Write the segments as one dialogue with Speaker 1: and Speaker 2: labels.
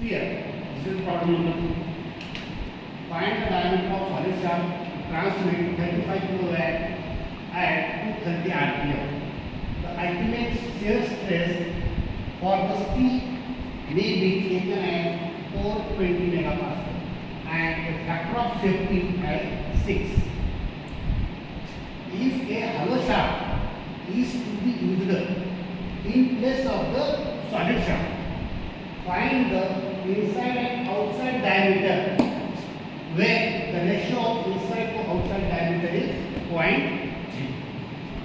Speaker 1: sphere. This is problem number 2. Find the diameter of solid shaft to transmit 35 kW at 230 RPM. The ultimate shear stress for the steel may be taken at 420 megapascal and the factor of safety at 6. If a hollow shaft is to be used in place of the solid shaft, find the inside and outside diameter where the ratio of inside to outside diameter is 0.3.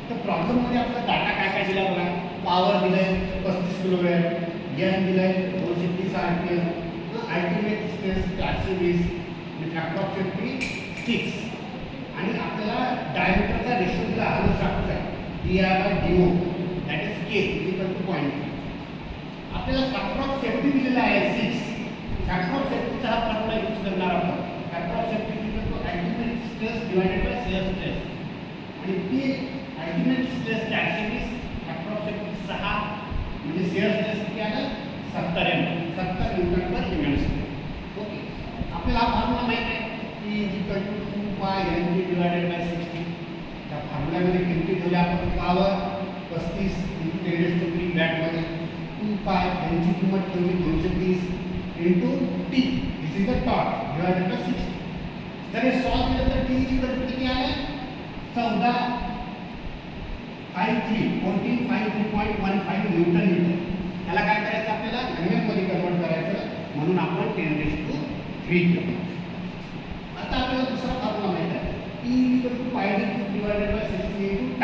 Speaker 1: तर problem मध्ये आपला data काय काय दिला बघा. Power दिलाय 35 kilowatt, N दिलाय 230 RPM, ultimate stress 420 आणि फॅक्टर ऑफ सेफ्टी 6 आणि आपल्याला डायमीटरचा रेशो दिला हॅलो शाफ्टचा dr/do that is k equal to 0.3. आपल्याला फॅक्टर ऑफ सेफ्टी दिलेला आहे 6. फॅक्टर ऑफ सेफ्टीचा हा फॉर्म्युला यूज करणार आहोत. Factor of safety equal to ultimate stress divided by shear stress आणि ती ultimate stress 420 factor of safety 6 म्हणजे शियर स्ट्रेस किती आलं 70 न्यूटन पर mm². ओके, आपल्याला हा फॉर्म्युला माहिती आहे की इक्वल टू 2 पाय एन डिवाइडेड बाय 60. त्या फॉर्म्युल्यामध्ये किती ठेवल्या आपण पॉवर 35 × 10³ वॅटमध्ये 2 पाय यांची किंमत ठेवली 230 × t. This is the torque divided by 60. जर हे सॉल्व केलं तर t ची व्हॅल्यू किती आहे 1453.15 न्यूटन मीटर. त्याला काय करायचं आपल्याला mm मध्ये कन्वर्ट करायचं म्हणून आपण 10³ घेऊ. आता आपल्याला दुसरा फॉर्म्युला माहिती आहे E πd³ डिवाइडेड बाय 60 × τ.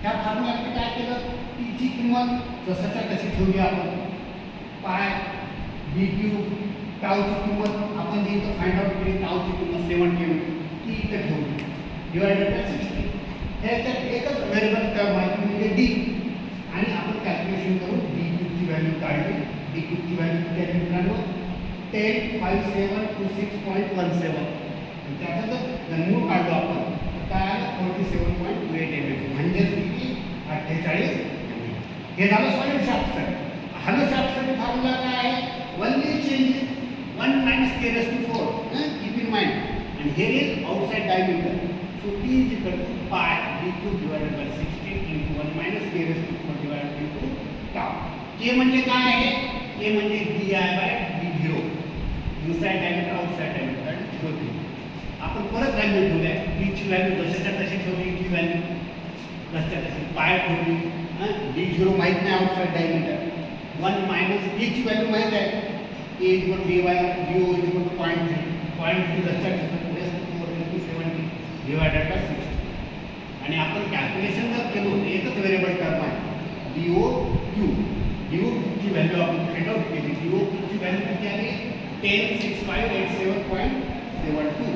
Speaker 1: त्या फॉर्म्युल्यामध्ये काय केलं t ची किंमत जसंच्या तशी ठेवली आपण. पाय d³ टाऊची किंमत आपण जे इथं फाइंड आउट केली टाऊची किंमत 70 ती इथं ठेवली डिवाइडेड बाय 60. ह्याच्यात एकच व्हेरिएबल टर्म आहे म्हणजे d आणि आपण कॅल्क्युलेशन करू d³ ची व्हॅल्यू काढली. d³ ची व्हॅल्यू किती आहे मित्रांनो 105726.17 आणि त्याचा जर घनमूळ काढलो आपण तर काय आलं 47.28 mm म्हणजे किती 48 mm. हे झालं सॉलिड शाफ्टसाठी. हॅलो शाफ्टसाठी फॉर्म्युला काय आहे 1 change 1 minus k⁴ keep in mind and here is outside diameter. So t is equal to pi d³ divided by 60 into 1 minus k⁴ divided into tau. k म्हणजे काय आहे k म्हणजे di/d0 inside diameter outside diameter आणि 0. आपण परत value ठेवल्या t ची value जशाच्या तशी ठेवली ती व्हॅल्यू जशाच्या तशी पाय ठेवली. d0 माहित नाही outside diameter 1 minus k ची व्हॅल्यू माहित आहे a is equal to dy/do is equal to 0.3. 0.3 जसच्या तसं प्लस 4 × 70 डिवाइडेड बाय 60 आणि आपण कॅल्क्युलेशन जर केलो तर एकच व्हेरिएबल टर्म आहे DOQ. DOQ ची व्हॅल्यू आपण फाइंड आउट केली. DOQ ची व्हॅल्यू किती आली 106587.72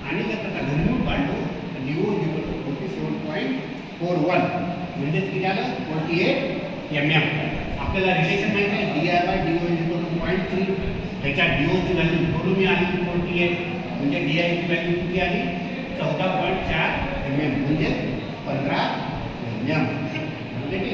Speaker 1: आणि जर त्याचा घनमूळ काढलो तर DO is equal to 47.41 म्हणजे किती आलं 48 mm. आपल्याला रिलेशन माहिती आहे dr/do is equal to 0.3. ह्याच्या DO ची व्हॅल्यू म्हणून मी आली 48 म्हणजे DI ची व्हॅल्यू किती आली 14.4 mm म्हणजे 15 mm. म्हणजे की